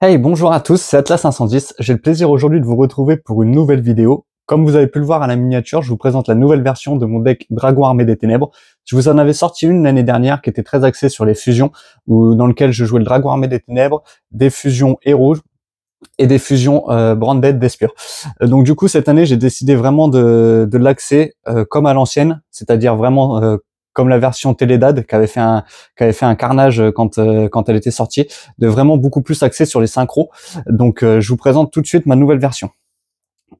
Hey, bonjour à tous, c'est Atlas 510. J'ai le plaisir aujourd'hui de vous retrouver pour une nouvelle vidéo. Comme vous avez pu le voir à la miniature, je vous présente la nouvelle version de mon deck Dragon Armé des Ténèbres. Je vous en avais sorti une l'année dernière qui était très axée sur les fusions, dans lequel je jouais le Dragon Armé des Ténèbres, des fusions héros et des fusions Branded d'Espure. Donc du coup, cette année, j'ai décidé vraiment de l'axer comme à l'ancienne, c'est-à-dire vraiment comme la version Télédad qui avait fait un carnage quand elle était sortie, de vraiment beaucoup plus axé sur les synchros. Donc je vous présente tout de suite ma nouvelle version.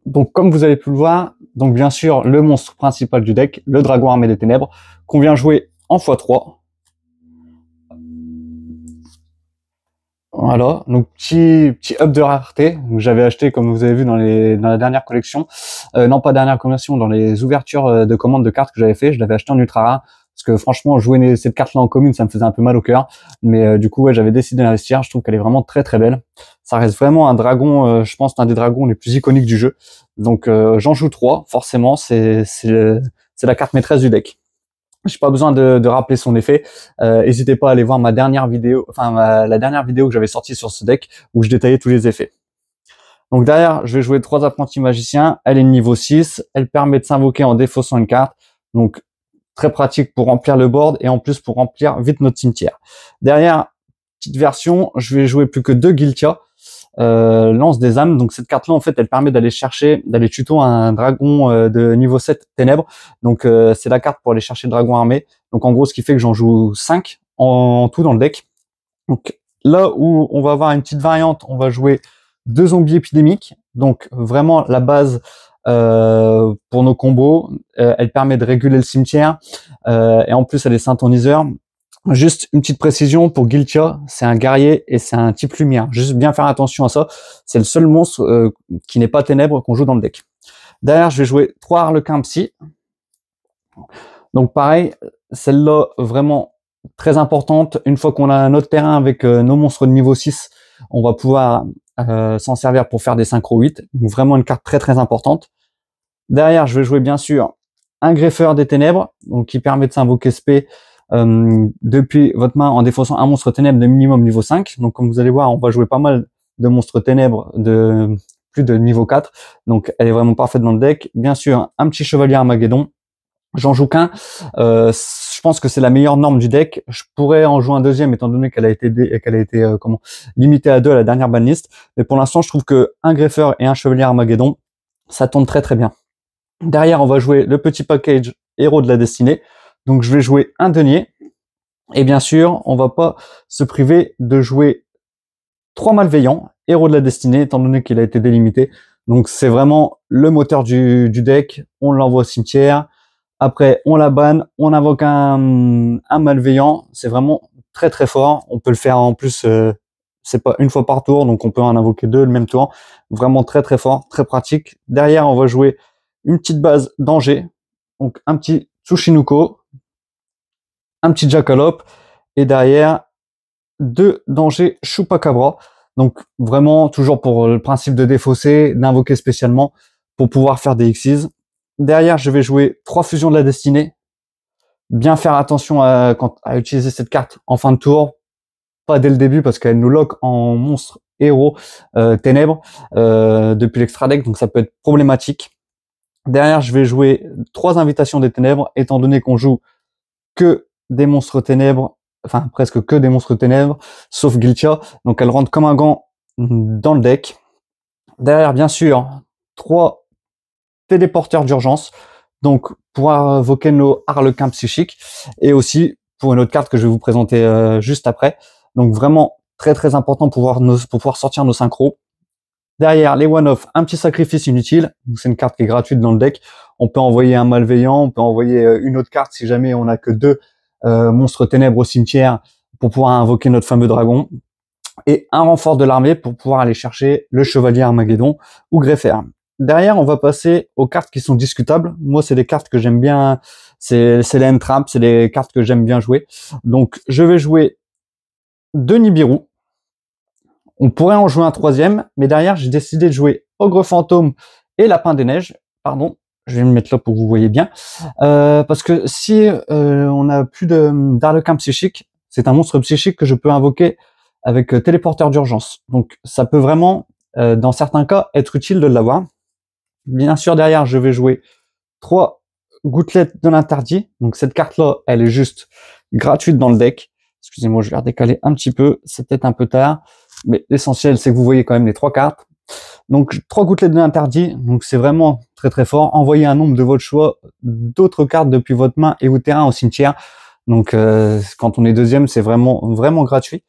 Donc comme vous avez pu le voir, donc bien sûr le monstre principal du deck, le Dragon Armé des Ténèbres, qu'on vient jouer en x3. Voilà, donc petit up de rareté. J'avais acheté, comme vous avez vu dans la dernière collection, non pas dernière collection, dans les ouvertures de commandes de cartes que j'avais fait, je l'avais acheté en ultra rare parce que franchement jouer cette carte-là en commune, ça me faisait un peu mal au cœur. Mais du coup, ouais, j'avais décidé d'investir. Je trouve qu'elle est vraiment très très belle. Ça reste vraiment un dragon, je pense, un des dragons les plus iconiques du jeu. Donc j'en joue 3, forcément, c'est la carte maîtresse du deck. J'ai pas besoin de rappeler son effet. N'hésitez pas à aller voir ma dernière vidéo, la dernière vidéo que j'avais sortie sur ce deck où je détaillais tous les effets. Donc derrière, je vais jouer 3 apprentis magiciens. Elle est niveau 6. Elle permet de s'invoquer en défaussant une carte. Donc très pratique pour remplir le board et en plus pour remplir vite notre cimetière. Derrière, petite version, je vais jouer plus que 2 Giltia. Lance des âmes. Donc cette carte-là, en fait, elle permet d'aller tuto un dragon de niveau 7 ténèbres. Donc c'est la carte pour aller chercher le dragon armé. Donc en gros, ce qui fait que j'en joue 5 en tout dans le deck. Donc là où on va avoir une petite variante, on va jouer 2 zombies épidémiques. Donc vraiment la base pour nos combos. Elle permet de réguler le cimetière. Et en plus, elle est synthoniseur. Juste une petite précision pour Giltia, c'est un guerrier et c'est un type lumière. Juste bien faire attention à ça. C'est le seul monstre qui n'est pas ténèbres qu'on joue dans le deck. Derrière, je vais jouer 3 harlequins psy. Donc pareil, celle-là vraiment très importante. Une fois qu'on a un autre terrain avec nos monstres de niveau 6, on va pouvoir s'en servir pour faire des synchro 8. Donc vraiment une carte très très importante. Derrière, je vais jouer bien sûr un greffeur des ténèbres, donc qui permet de s'invoquer spé depuis votre main en défaussant un monstre ténèbres de minimum niveau 5. Donc comme vous allez voir, on va jouer pas mal de monstres ténèbres de plus de niveau 4. Donc elle est vraiment parfaite dans le deck. Bien sûr, un petit chevalier Armageddon. J'en joue qu'un. Je pense que c'est la meilleure norme du deck. Je pourrais en jouer un deuxième étant donné qu'elle a été limitée à 2 à la dernière banlist. Mais pour l'instant, je trouve que un greffeur et un chevalier Armageddon, ça tombe très très bien. Derrière, on va jouer le petit package héros de la destinée. Donc, je vais jouer un denier. Et bien sûr, on va pas se priver de jouer 3 malveillants, héros de la destinée, étant donné qu'il a été délimité. Donc, c'est vraiment le moteur du deck. On l'envoie au cimetière. Après, on la banne. On invoque un malveillant. C'est vraiment très très fort. On peut le faire en plus, c'est pas une fois par tour. Donc, on peut en invoquer 2 le même tour. Vraiment très très fort, très pratique. Derrière, on va jouer une petite base danger, donc un petit Tsushinuko, un petit Jackalope, et derrière 2 dangers Chupacabra. Donc vraiment toujours pour le principe de défausser, d'invoquer spécialement pour pouvoir faire des Xyz. Derrière, je vais jouer 3 fusions de la destinée. Bien faire attention à utiliser cette carte en fin de tour, pas dès le début parce qu'elle nous lock en monstre héros ténèbres depuis l'extra deck, donc ça peut être problématique. Derrière, je vais jouer 3 invitations des ténèbres, étant donné qu'on joue que des monstres ténèbres, enfin presque que des monstres ténèbres, sauf Giltia, donc elle rentre comme un gant dans le deck. Derrière, bien sûr, 3 téléporteurs d'urgence, donc pour invoquer nos harlequins psychiques, et aussi pour une autre carte que je vais vous présenter juste après. Donc vraiment très très important pour pouvoir sortir nos synchros. Derrière, les one-off, un petit sacrifice inutile. C'est une carte qui est gratuite dans le deck. On peut envoyer un malveillant, on peut envoyer une autre carte si jamais on n'a que 2 monstres ténèbres au cimetière pour pouvoir invoquer notre fameux dragon. Et un renfort de l'armée pour pouvoir aller chercher le chevalier Armageddon ou Greffer. Derrière, on va passer aux cartes qui sont discutables. Moi, c'est des cartes que j'aime bien. C'est les end-traps, c'est des cartes que j'aime bien jouer. Donc, je vais jouer 2 Nibiru. On pourrait en jouer un 3e, mais derrière, j'ai décidé de jouer Ogre Fantôme et Lapin des Neiges. Pardon, je vais me mettre là pour que vous voyez bien. Parce que si on a plus d'Arlequin psychique, c'est un monstre psychique que je peux invoquer avec téléporteur d'urgence. Donc ça peut vraiment, dans certains cas, être utile de l'avoir. Bien sûr, derrière, je vais jouer 3 gouttelettes de l'interdit. Donc cette carte-là, elle est juste gratuite dans le deck. Excusez-moi, je vais redécaler un petit peu. C'est peut-être un peu tard, mais l'essentiel, c'est que vous voyez quand même les 3 cartes. Donc 3 gouttelettes de l'interdit. Donc c'est vraiment très très fort. Envoyez un nombre de votre choix d'autres cartes depuis votre main et votre terrain au cimetière. Donc quand on est deuxième, c'est vraiment gratuit.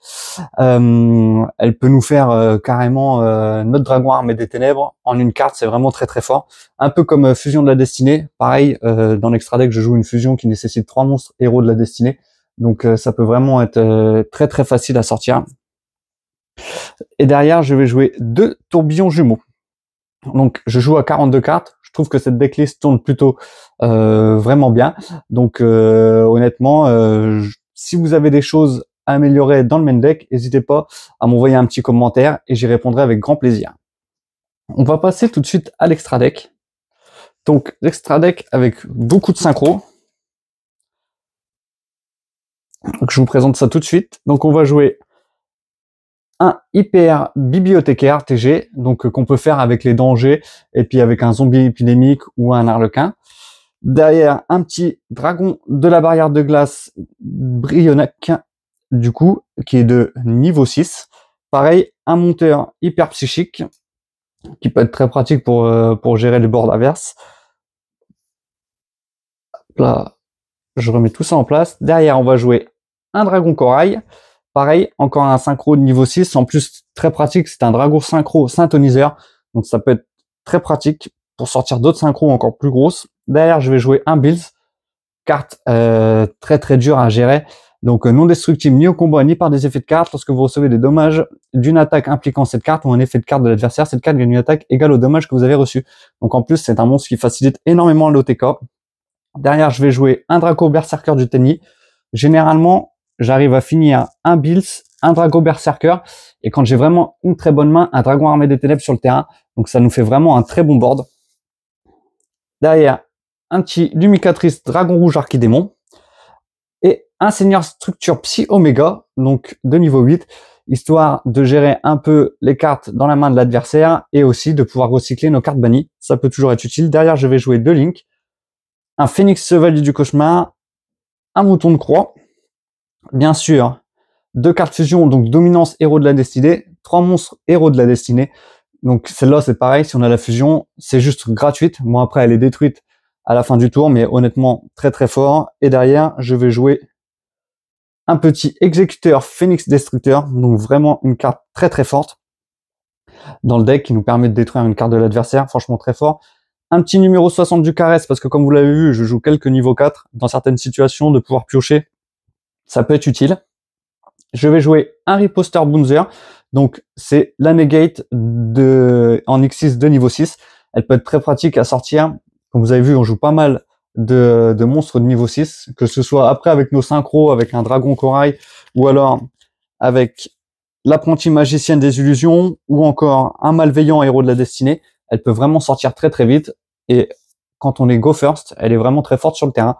Elle peut nous faire carrément notre dragon armé des ténèbres en une carte, c'est vraiment très très fort. Un peu comme fusion de la destinée. Pareil, dans l'extra deck, je joue une fusion qui nécessite 3 monstres héros de la destinée. Donc ça peut vraiment être très très facile à sortir. Et derrière, je vais jouer 2 tourbillons jumeaux. Donc je joue à 42 cartes. Je trouve que cette decklist tourne plutôt vraiment bien. Donc honnêtement, si vous avez des choses à améliorer dans le main deck, n'hésitez pas à m'envoyer un petit commentaire et j'y répondrai avec grand plaisir. On va passer tout de suite à l'extra deck. Donc l'extra deck avec beaucoup de synchro. Donc, je vous présente ça tout de suite. Donc on va jouer un hyper bibliothécaire TG, donc qu'on peut faire avec les dangers et puis avec un zombie épidémique ou un harlequin. Derrière, un petit dragon de la barrière de glace Brionac, du coup, qui est de niveau 6. Pareil, un monteur hyper psychique, qui peut être très pratique pour gérer les bords adverses. Là, je remets tout ça en place. Derrière, on va jouer un dragon corail. Pareil, encore un synchro de niveau 6. En plus, très pratique, c'est un dragon synchro synthoniseur. Donc ça peut être très pratique pour sortir d'autres synchros encore plus grosses. Derrière, je vais jouer un Bills. Carte très très dure à gérer. Donc non destructible ni au combat ni par des effets de carte. Lorsque vous recevez des dommages d'une attaque impliquant cette carte ou un effet de carte de l'adversaire, cette carte gagne une attaque égale au dommage que vous avez reçu. Donc en plus, c'est un monstre qui facilite énormément l'OTK. Derrière, je vais jouer un Draco Berserker du Tenny. Généralement, j'arrive à finir un Bills, un Draco Berserker, et quand j'ai vraiment une très bonne main, un Dragon Armé des Ténèbres sur le terrain. Donc ça nous fait vraiment un très bon board. Derrière, un petit Lumicatrice Dragon Rouge Archidémon. Et un Seigneur Structure Psy Omega, donc de niveau 8, histoire de gérer un peu les cartes dans la main de l'adversaire, et aussi de pouvoir recycler nos cartes bannies. Ça peut toujours être utile. Derrière, je vais jouer 2 Link, un Phénix Chevalier du Cauchemar, un Mouton de Croix, bien sûr, 2 cartes fusion, donc Dominance Héros de la Destinée, 3 monstres Héros de la Destinée. Donc celle-là, c'est pareil, si on a la fusion, c'est juste gratuite. Bon, après, elle est détruite à la fin du tour, mais honnêtement, très très fort. Et derrière, je vais jouer un petit Exécuteur Phénix Destructeur, donc vraiment une carte très très forte dans le deck qui nous permet de détruire une carte de l'adversaire, franchement très fort. Un petit numéro 60 du Caresse, parce que comme vous l'avez vu, je joue quelques niveaux 4. Dans certaines situations, de pouvoir piocher, ça peut être utile. Je vais jouer un Riposter Bounzer. Donc, c'est la negate en X6 de niveau 6. Elle peut être très pratique à sortir. Comme vous avez vu, on joue pas mal de monstres de niveau 6. Que ce soit après avec nos synchros, avec un dragon corail, ou alors avec l'apprenti magicienne des illusions, ou encore un malveillant héros de la destinée. Elle peut vraiment sortir très très vite. Et quand on est go first, elle est vraiment très forte sur le terrain.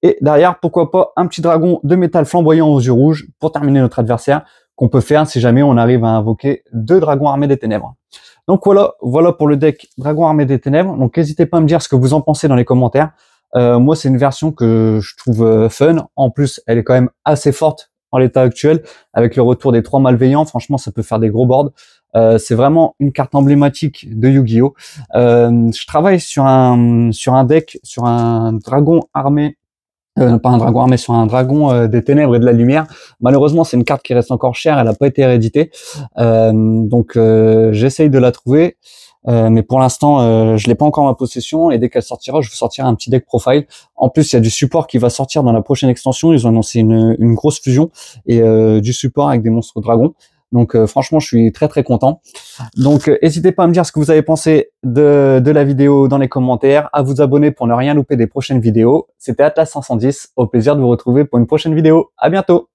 Et derrière, pourquoi pas un petit dragon de métal flamboyant aux yeux rouges pour terminer notre adversaire, qu'on peut faire si jamais on arrive à invoquer 2 dragons armés des ténèbres. Donc voilà pour le deck Dragon armé des ténèbres. Donc n'hésitez pas à me dire ce que vous en pensez dans les commentaires. Moi, c'est une version que je trouve fun. En plus, elle est quand même assez forte en l'état actuel. Avec le retour des 3 malveillants, franchement, ça peut faire des gros boards. C'est vraiment une carte emblématique de Yu-Gi-Oh! Je travaille sur un deck, sur un dragon armé, pas un dragon armé, sur un dragon des ténèbres et de la lumière. Malheureusement, c'est une carte qui reste encore chère, elle n'a pas été rééditée. Donc j'essaye de la trouver. Mais pour l'instant, je l'ai pas encore en ma possession, et dès qu'elle sortira, je vous sortirai un petit deck profile. En plus, il y a du support qui va sortir dans la prochaine extension. Ils ont annoncé une grosse fusion et du support avec des monstres dragons. Donc franchement, je suis très très content. Donc n'hésitez pas à me dire ce que vous avez pensé de la vidéo dans les commentaires, à vous abonner pour ne rien louper des prochaines vidéos. C'était Atlas 510, au plaisir de vous retrouver pour une prochaine vidéo. À bientôt.